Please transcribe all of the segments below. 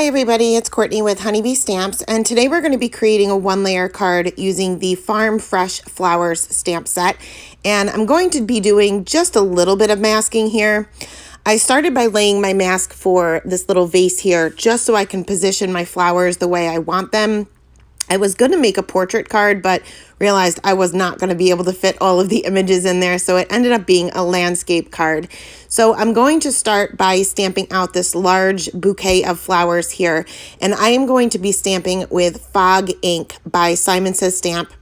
Hi everybody, it's Courtney with Honeybee Stamps, and today we're going to be creating a one-layer card using the Farm Fresh Flowers stamp set. And I'm going to be doing just a little bit of masking here. I started by laying my mask for this little vase here just so I can position my flowers the way I want them. I was going to make a portrait card, but realized I was not going to be able to fit all of the images in there, so it ended up being a landscape card. So I'm going to start by stamping out this large bouquet of flowers here, and I am going to be stamping with Fog ink by Simon Says Stamp.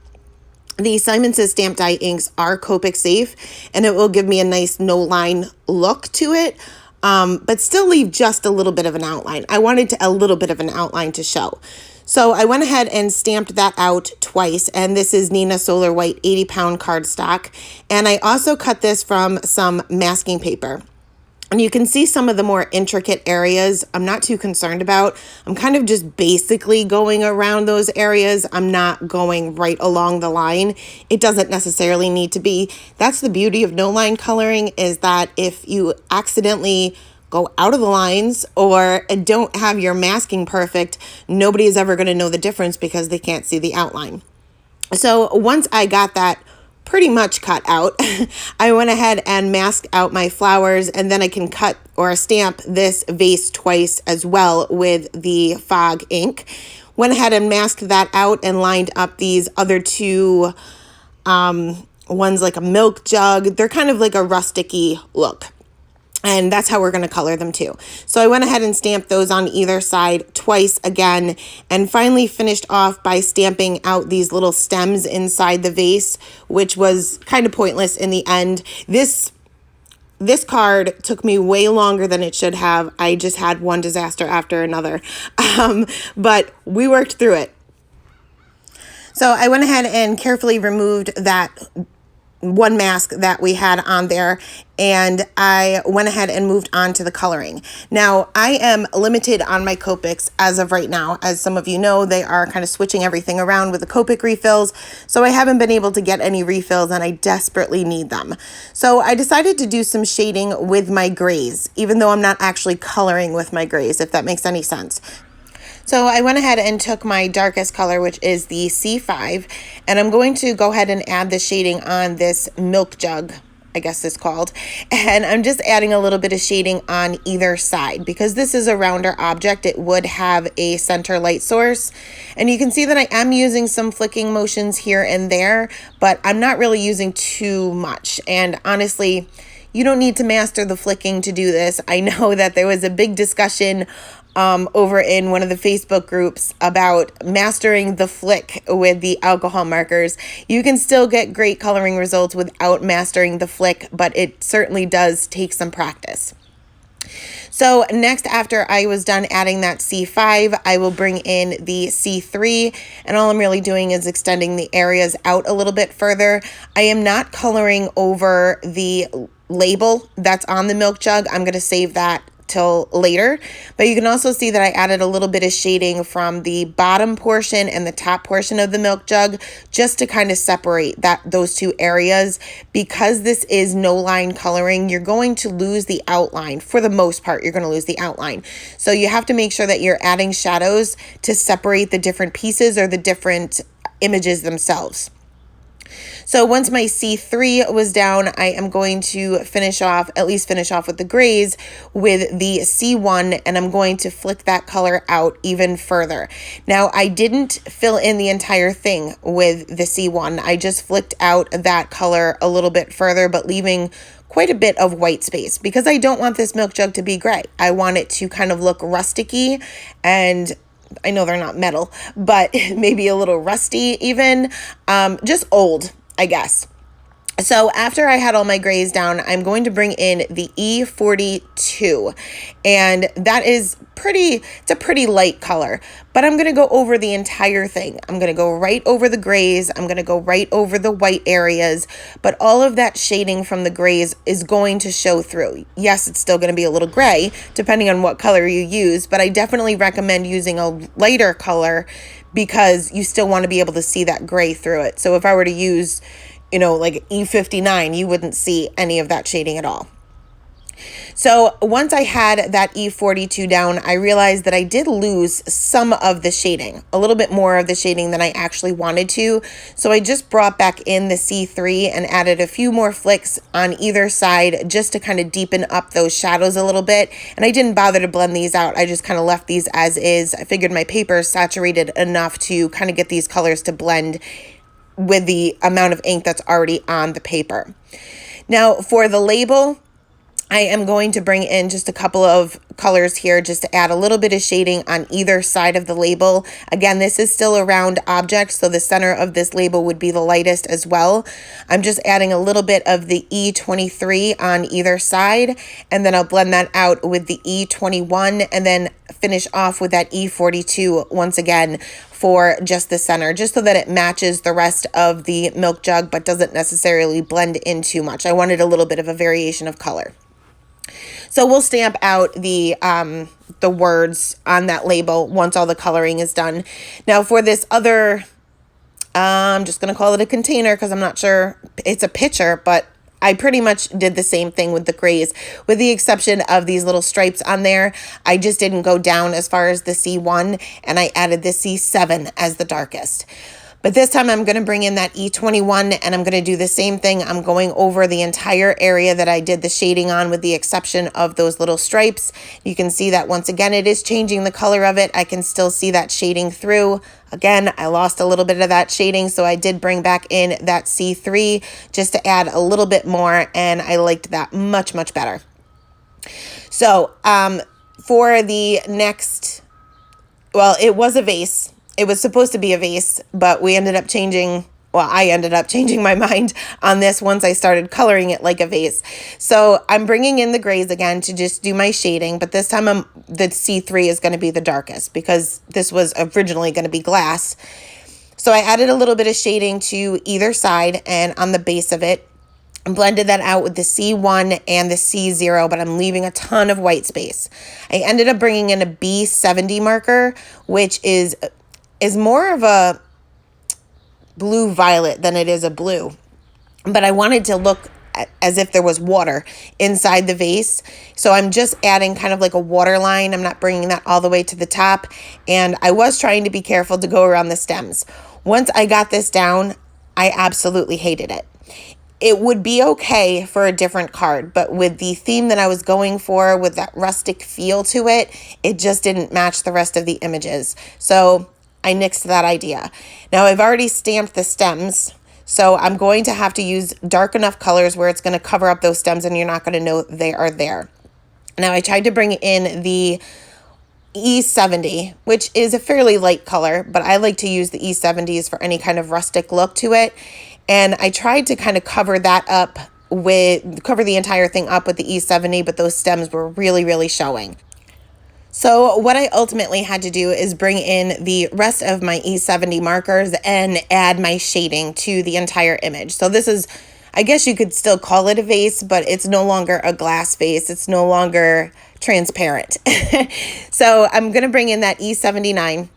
The Simon Says Stamp die inks are Copic safe, and it will give me a nice no-line look to it, but still leave just a little bit of an outline. I wanted a little bit of an outline to show. So I went ahead and stamped that out twice, and this is Nina Solar White 80-pound cardstock. And I also cut this from some masking paper. And you can see some of the more intricate areas I'm not too concerned about. I'm kind of just basically going around those areas. I'm not going right along the line. It doesn't necessarily need to be. That's the beauty of no line coloring, is that if you accidentally go out of the lines or don't have your masking perfect, nobody is ever going to know the difference because they can't see the outline. So once I got that pretty much cut out, I went ahead and masked out my flowers, and then I can cut or stamp this vase twice as well with the Fog ink. Went ahead and masked that out and lined up these other two, one's like a milk jug. They're kind of like a rustic-y look. And that's how we're going to color them too. So I went ahead and stamped those on either side twice again, and finally finished off by stamping out these little stems inside the vase, which was kind of pointless in the end. This card took me way longer than it should have. I just had one disaster after another, but we worked through it. So I went ahead and carefully removed that one mask that we had on there, and I went ahead and moved on to the coloring. Now, I am limited on my Copics as of right now. As some of you know, they are kind of switching everything around with the Copic refills, so I haven't been able to get any refills, and I desperately need them. So I decided to do some shading with my grays, even though I'm not actually coloring with my grays, if that makes any sense. So I went ahead and took my darkest color, which is the C5, and I'm going to go ahead and add the shading on this milk jug, I guess it's called. And I'm just adding a little bit of shading on either side. Because this is a rounder object, it would have a center light source. And you can see that I am using some flicking motions here and there, but I'm not really using too much. And honestly, you don't need to master the flicking to do this. I know that there was a big discussion over in one of the Facebook groups about mastering the flick with the alcohol markers. You can still get great coloring results without mastering the flick, but it certainly does take some practice. So next, after I was done adding that C5, I will bring in the C3, and all I'm really doing is extending the areas out a little bit further. I am not coloring over the label that's on the milk jug. I'm going to save that till later, but you can also see that I added a little bit of shading from the bottom portion and the top portion of the milk jug just to kind of separate those two areas. Because this is no line coloring, you're going to lose the outline. For the most part, you're going to lose the outline. So you have to make sure that you're adding shadows to separate the different pieces or the different images themselves. So once my C3 was down, I am going to finish off with the grays with the C1, and I'm going to flick that color out even further. Now, I didn't fill in the entire thing with the C1. I just flicked out that color a little bit further, but leaving quite a bit of white space because I don't want this milk jug to be gray. I want it to kind of look rustic-y, and I know they're not metal, but maybe a little rusty even, just old, I guess. So after I had all my grays down, I'm going to bring in the E42, and that is it's a pretty light color, but I'm going to go over the entire thing. I'm going to go right over the grays. I'm going to go right over the white areas, but all of that shading from the grays is going to show through. Yes, it's still going to be a little gray depending on what color you use, but I definitely recommend using a lighter color because you still want to be able to see that gray through it. So if I were to use, like E59, you wouldn't see any of that shading at all. So once I had that E42 down, I realized that I did lose some of the shading, a little bit more of the shading than I actually wanted to. So I just brought back in the C3 and added a few more flicks on either side just to kind of deepen up those shadows a little bit. And I didn't bother to blend these out. I just kind of left these as is. I figured my paper is saturated enough to kind of get these colors to blend with the amount of ink that's already on the paper. Now for the label, I am going to bring in just a couple of colors here just to add a little bit of shading on either side of the label. Again, this is still a round object, so the center of this label would be the lightest as well. I'm just adding a little bit of the E23 on either side, and then I'll blend that out with the E21 and then finish off with that E42 once again for just the center, just so that it matches the rest of the milk jug but doesn't necessarily blend in too much. I wanted a little bit of a variation of color. So we'll stamp out the words on that label once all the coloring is done. Now for this other, I'm just going to call it a container because I'm not sure it's a pitcher, but I pretty much did the same thing with the grays, with the exception of these little stripes on there. I just didn't go down as far as the C1, and I added the C7 as the darkest. But this time I'm going to bring in that E21 and I'm going to do the same thing. I'm going over the entire area that I did the shading on with the exception of those little stripes. You can see that once again, it is changing the color of it. I can still see that shading through. Again, I lost a little bit of that shading, so I did bring back in that C3 just to add a little bit more, and I liked that much, much better. So for the next, well, it was a vase. It was supposed to be a vase, but we ended up changing, well, I ended up changing my mind on this once I started coloring it like a vase. So I'm bringing in the grays again to just do my shading, but this time the C3 is going to be the darkest because this was originally going to be glass. So I added a little bit of shading to either side and on the base of it. I blended that out with the C1 and the C0, but I'm leaving a ton of white space. I ended up bringing in a B70 marker, which is more of a blue violet than it is a blue. But I wanted to look as if there was water inside the vase. So I'm just adding kind of like a water line. I'm not bringing that all the way to the top. And I was trying to be careful to go around the stems. Once I got this down, I absolutely hated it. It would be okay for a different card, but with the theme that I was going for, with that rustic feel to it, it just didn't match the rest of the images. So I nixed that idea. Now I've already stamped the stems, so I'm going to have to use dark enough colors where it's going to cover up those stems and you're not going to know they are there. Now I tried to bring in the E70, which is a fairly light color, but I like to use the E70s for any kind of rustic look to it. And I tried to kind of cover that up cover the entire thing up with the E70, but those stems were really, really showing. So what I ultimately had to do is bring in the rest of my E70 markers and add my shading to the entire image. So this is, I guess you could still call it a vase, but it's no longer a glass vase. It's no longer transparent. So I'm going to bring in that E79.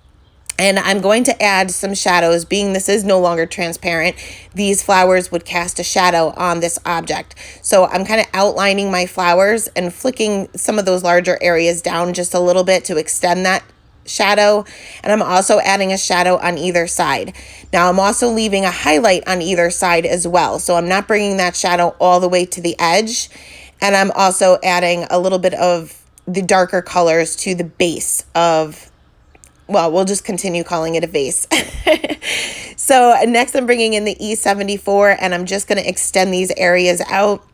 And I'm going to add some shadows. Being this is no longer transparent, these flowers would cast a shadow on this object. So I'm kind of outlining my flowers and flicking some of those larger areas down just a little bit to extend that shadow. And I'm also adding a shadow on either side. Now I'm also leaving a highlight on either side as well. So I'm not bringing that shadow all the way to the edge. And I'm also adding a little bit of the darker colors to the base of, well, we'll just continue calling it a vase. So next I'm bringing in the E74 and I'm just going to extend these areas out.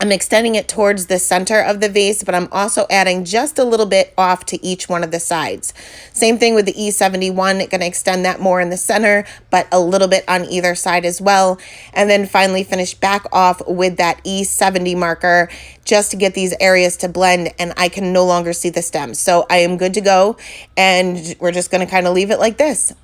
I'm extending it towards the center of the vase, but I'm also adding just a little bit off to each one of the sides. Same thing with the E71, going to extend that more in the center, but a little bit on either side as well. And then finally finish back off with that E70 marker just to get these areas to blend, and I can no longer see the stems. So I am good to go, and we're just going to kind of leave it like this.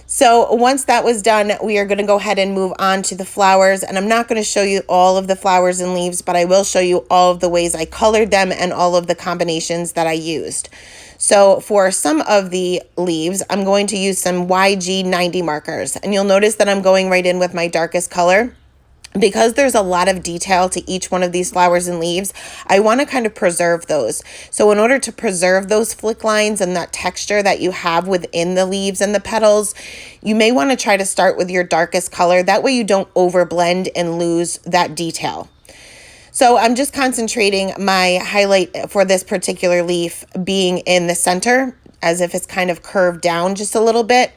So once that was done, we are going to go ahead and move on to the flowers. And I'm not going to show you all of the flowers and leaves, but I will show you all of the ways I colored them and all of the combinations that I used. So for some of the leaves, I'm going to use some YG90 markers. And you'll notice that I'm going right in with my darkest color. because there's a lot of detail to each one of these flowers and leaves, I want to kind of preserve those. So in order to preserve those flick lines and that texture that you have within the leaves and the petals, you may want to try to start with your darkest color. That way you don't overblend and lose that detail. So I'm just concentrating my highlight for this particular leaf being in the center, as if it's kind of curved down just a little bit.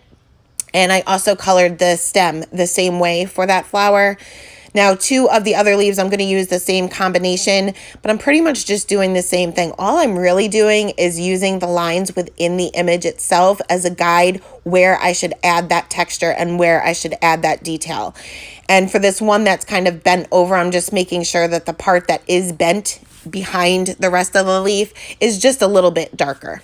And I also colored the stem the same way for that flower. Now, 2 of the other leaves, I'm going to use the same combination, but I'm pretty much just doing the same thing. All I'm really doing is using the lines within the image itself as a guide where I should add that texture and where I should add that detail. And for this one that's kind of bent over, I'm just making sure that the part that is bent behind the rest of the leaf is just a little bit darker.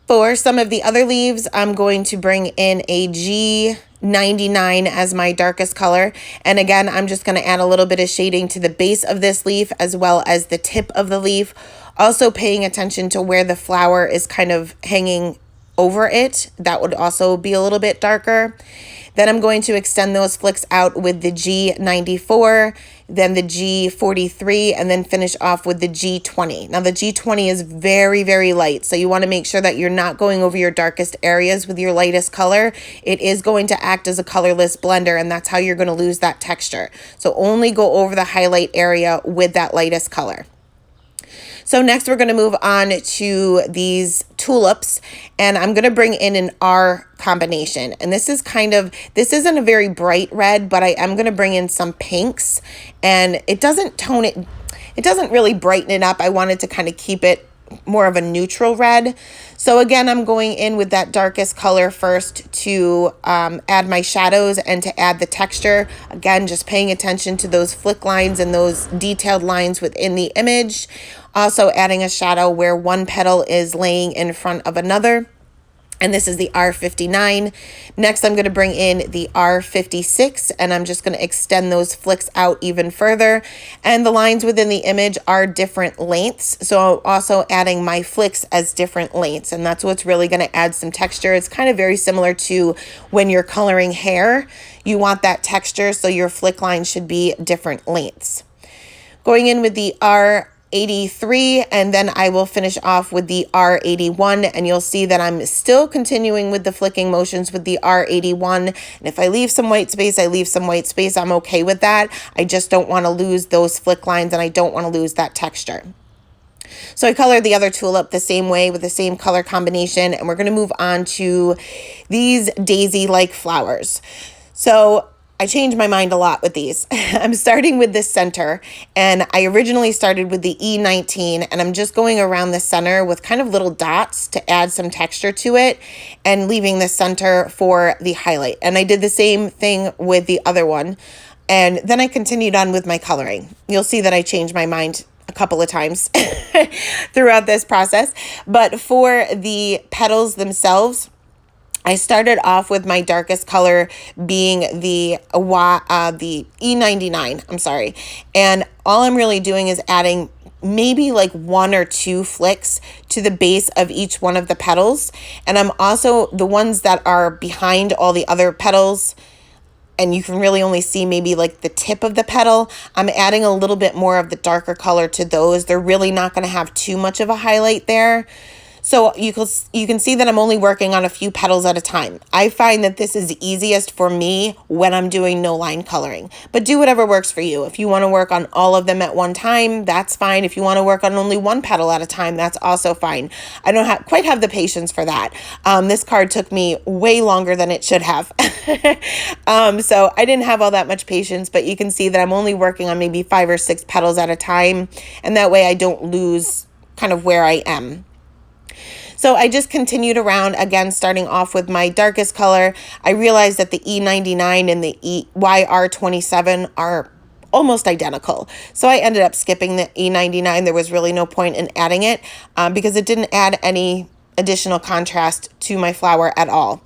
For some of the other leaves, I'm going to bring in a G99 as my darkest color. And again, I'm just going to add a little bit of shading to the base of this leaf as well as the tip of the leaf. Also paying attention to where the flower is kind of hanging over it. That would also be a little bit darker. Then I'm going to extend those flicks out with the G94, then the G43, and then finish off with the G20. Now the G20 is very, very light, so you want to make sure that you're not going over your darkest areas with your lightest color. It is going to act as a colorless blender, and that's how you're going to lose that texture. So only go over the highlight area with that lightest color. So next we're going to move on to these tulips, and I'm going to bring in an R combination. And this isn't a very bright red, but I am going to bring in some pinks, and it doesn't really brighten it up. I wanted to kind of keep it more of a neutral red. So again, I'm going in with that darkest color first to add my shadows and to add the texture. Again, just paying attention to those flick lines and those detailed lines within the image. Also adding a shadow where one petal is laying in front of another. And this is the R59. Next, I'm going to bring in the R56, and I'm just going to extend those flicks out even further. And the lines within the image are different lengths, so I'm also adding my flicks as different lengths, and that's what's really going to add some texture. It's kind of very similar to when you're coloring hair. You want that texture, so your flick line should be different lengths. Going in with the R83, and then I will finish off with the R81, and you'll see that I'm still continuing with the flicking motions with the R81, and if I leave some white space, I leave some white space. I'm okay with that. I just don't want to lose those flick lines, and I don't want to lose that texture. So I colored the other tulip the same way with the same color combination, and we're going to move on to these daisy-like flowers. So I changed my mind a lot with these. I'm starting with the center, and I originally started with the E19, and I'm just going around the center with kind of little dots to add some texture to it and leaving the center for the highlight. And I did the same thing with the other one, and then I continued on with my coloring. You'll see that I changed my mind a couple of times throughout this process, but for the petals themselves, I started off with my darkest color being the E99, I'm sorry. And all I'm really doing is adding maybe like 1 or 2 flicks to the base of each one of the petals. And I'm also, the ones that are behind all the other petals, and you can really only see maybe like the tip of the petal, I'm adding a little bit more of the darker color to those. They're really not going to have too much of a highlight there. So you can see that I'm only working on a few petals at a time. I find that this is easiest for me when I'm doing no line coloring, but do whatever works for you. If you want to work on all of them at one time, that's fine. If you want to work on only one petal at a time, that's also fine. I don't quite have the patience for that. This card took me way longer than it should have. So I didn't have all that much patience, but you can see that I'm only working on maybe 5 or 6 petals at a time. And that way I don't lose kind of where I am. So I just continued around, again, starting off with my darkest color. I realized that the E99 and the YR27 are almost identical. So I ended up skipping the E99. There was really no point in adding it because it didn't add any additional contrast to my flower at all.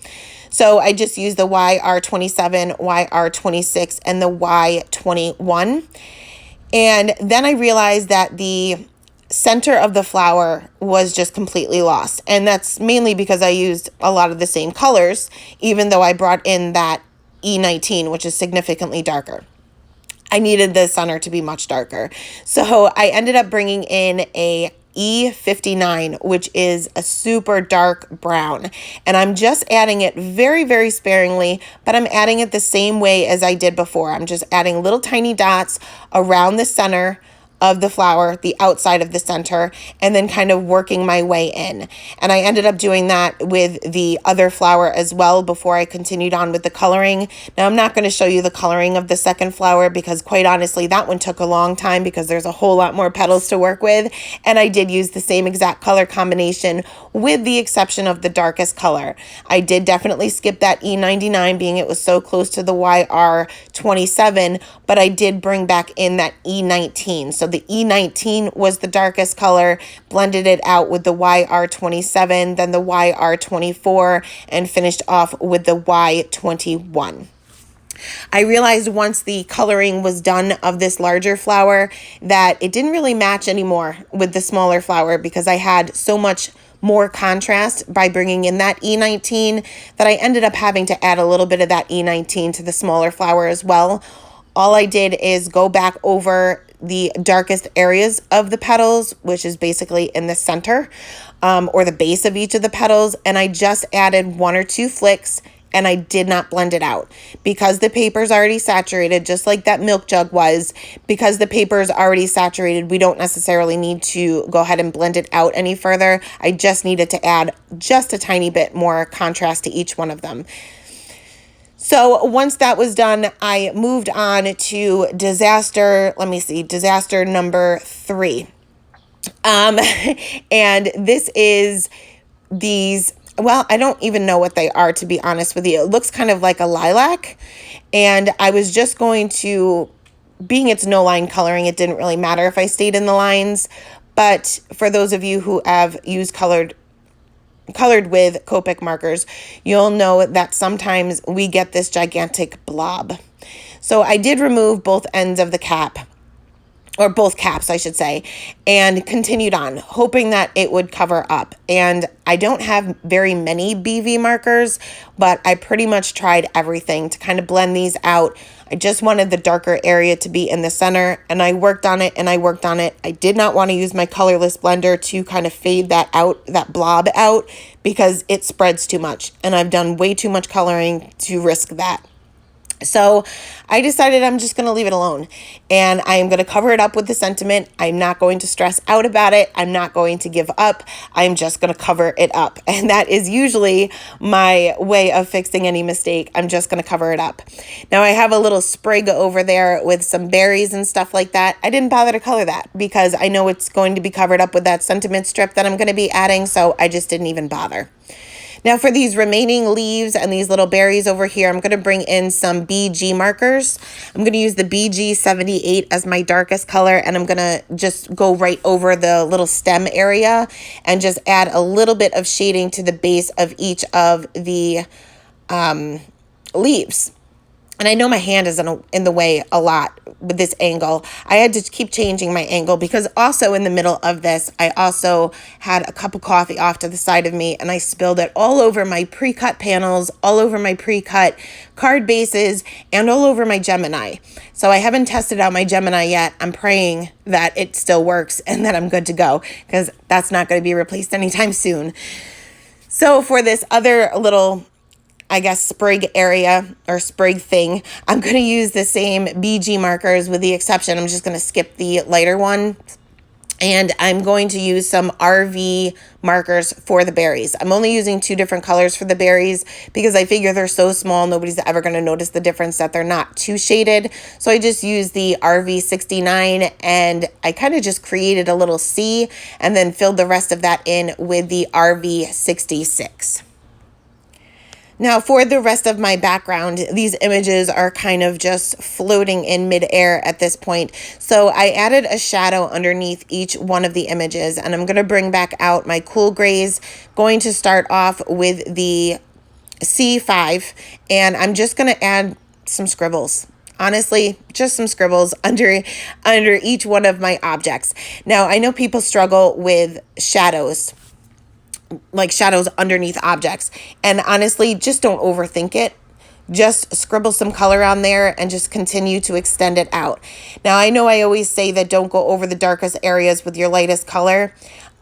So I just used the YR27, YR26, and the Y21. And then I realized that the center of the flower was just completely lost. And that's mainly because I used a lot of the same colors, even though I brought in that E19, which is significantly darker. I needed the center to be much darker. So I ended up bringing in a E59, which is a super dark brown. And I'm just adding it very, very sparingly, but I'm adding it the same way as I did before. I'm just adding little tiny dots around the center of the flower, the outside of the center, and then kind of working my way in. And I ended up doing that with the other flower as well before I continued on with the coloring. Now, I'm not going to show you the coloring of the second flower because quite honestly, that one took a long time because there's a whole lot more petals to work with. And I did use the same exact color combination with the exception of the darkest color. I did definitely skip that E99 being it was so close to the YR27, but I did bring back in that E19. So the E19 was the darkest color, blended it out with the YR27, then the YR24, and finished off with the Y21. I realized once the coloring was done of this larger flower that it didn't really match anymore with the smaller flower because I had so much more contrast by bringing in that E19 that I ended up having to add a little bit of that E19 to the smaller flower as well. All I did is go back over the darkest areas of the petals, which is basically in the center or the base of each of the petals. And I just added 1 or 2 flicks and I did not blend it out because the paper is already saturated, just like that milk jug was. Because the paper is already saturated, we don't necessarily need to go ahead and blend it out any further. I just needed to add just a tiny bit more contrast to each one of them. So once that was done, I moved on to disaster number 3. And this is these, well, I don't even know what they are, to be honest with you. It looks kind of like a lilac. And I was just going to, being it's no line coloring, it didn't really matter if I stayed in the lines. But for those of you who have used colored with Copic markers, you'll know that sometimes we get this gigantic blob. So I did remove both ends of the cap, or both caps, I should say, and continued on, hoping that it would cover up. And I don't have very many BV markers, but I pretty much tried everything to kind of blend these out. I just wanted the darker area to be in the center, and I worked on it and I worked on it. I did not want to use my colorless blender to kind of fade that out, that blob out, because it spreads too much, and I've done way too much coloring to risk that. So I decided I'm just going to leave it alone, and I am going to cover it up with the sentiment. I'm not going to stress out about it. I'm not going to give up. I'm just going to cover it up. And that is usually my way of fixing any mistake. I'm just going to cover it up. Now I have a little sprig over there with some berries and stuff like that. I didn't bother to color that because I know it's going to be covered up with that sentiment strip that I'm going to be adding. So I just didn't even bother. Now for these remaining leaves and these little berries over here, I'm going to bring in some BG markers. I'm going to use the BG 78 as my darkest color, and I'm going to just go right over the little stem area and just add a little bit of shading to the base of each of the leaves. And I know my hand is in the way a lot with this angle. I had to keep changing my angle because also in the middle of this, I also had a cup of coffee off to the side of me and I spilled it all over my pre-cut panels, all over my pre-cut card bases, and all over my Gemini. So I haven't tested out my Gemini yet. I'm praying that it still works and that I'm good to go because that's not going to be replaced anytime soon. So for this other little, I guess, sprig area or sprig thing, I'm going to use the same BG markers with the exception. I'm just going to skip the lighter one. And I'm going to use some RV markers for the berries. I'm only using 2 different colors for the berries because I figure they're so small, nobody's ever going to notice the difference, that they're not too shaded. So I just used the RV 69 and I kind of just created a little C and then filled the rest of that in with the RV 66. Now for the rest of my background, these images are kind of just floating in midair at this point. So I added a shadow underneath each one of the images, and I'm going to bring back out my cool grays. Going to start off with the C5, and I'm just going to add some scribbles. Honestly, just some scribbles under each one of my objects. Now, I know people struggle with shadows, like shadows underneath objects. And honestly, just don't overthink it. just scribble some color on there and just continue to extend it out. Now, I know I always say that don't go over the darkest areas with your lightest color.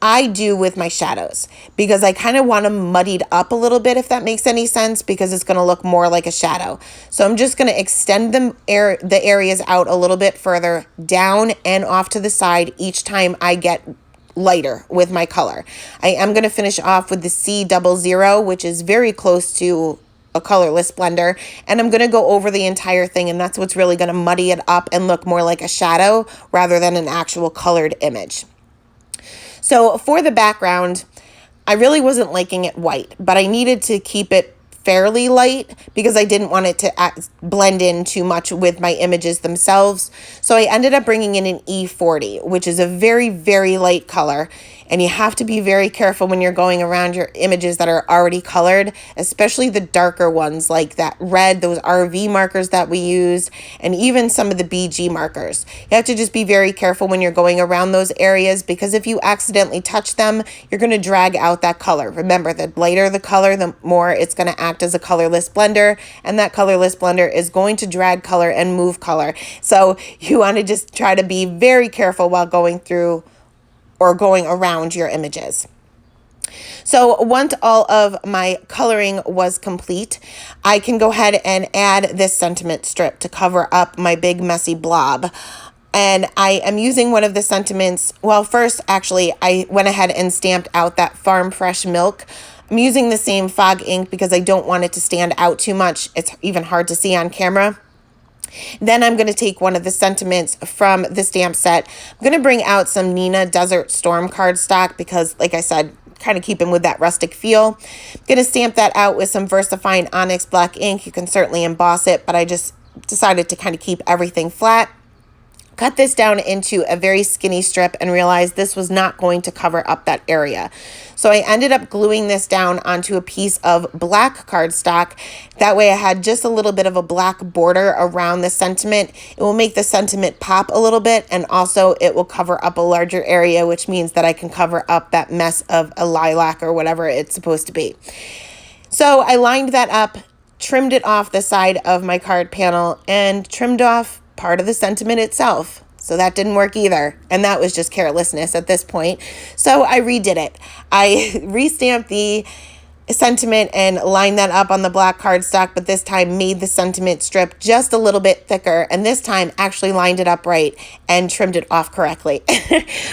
I do with my shadows because I kind of want them muddied up a little bit, if that makes any sense, because it's going to look more like a shadow. So I'm just going to extend the areas out a little bit further down and off to the side each time I get lighter with my color. I am going to finish off with the C00, which is very close to a colorless blender, and I'm going to go over the entire thing, and that's what's really going to muddy it up and look more like a shadow rather than an actual colored image. So for the background, I really wasn't liking it white, but I needed to keep it fairly light because I didn't want it to blend in too much with my images themselves. So I ended up bringing in an E40, which is a very, very light color. And you have to be very careful when you're going around your images that are already colored, especially the darker ones like that red, those RV markers that we use, and even some of the BG markers. You have to just be very careful when you're going around those areas because if you accidentally touch them, you're going to drag out that color. Remember, the lighter the color, the more it's going to act as a colorless blender, and that colorless blender is going to drag color and move color. So you want to just try to be very careful while going through or going around your images. So once all of my coloring was complete, I can go ahead and add this sentiment strip to cover up my big messy blob. And I am using one of the sentiments. Well, first, actually, I went ahead and stamped out that Farm Fresh Milk. I'm using the same fog ink because I don't want it to stand out too much. It's even hard to see on camera. Then I'm going to take one of the sentiments from the stamp set. I'm going to bring out some Nina Desert Storm cardstock because, like I said, kind of keeping with that rustic feel. I'm going to stamp that out with some VersaFine Onyx Black ink. You can certainly emboss it, but I just decided to kind of keep everything flat. Cut this down into a very skinny strip and realized this was not going to cover up that area. So I ended up gluing this down onto a piece of black cardstock. That way I had just a little bit of a black border around the sentiment. It will make the sentiment pop a little bit, and also it will cover up a larger area, which means that I can cover up that mess of a lilac or whatever it's supposed to be. So I lined that up, trimmed it off the side of my card panel, and trimmed off part of the sentiment itself. So that didn't work either. And that was just carelessness at this point. So I redid it. I restamped the sentiment and lined that up on the black cardstock, but this time made the sentiment strip just a little bit thicker, and this time actually lined it up right and trimmed it off correctly.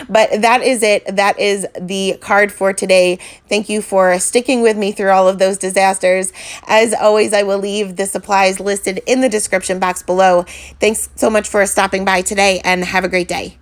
But that is it. That is the card for today. Thank you for sticking with me through all of those disasters. As always, I will leave the supplies listed in the description box below. Thanks so much for stopping by today, and have a great day.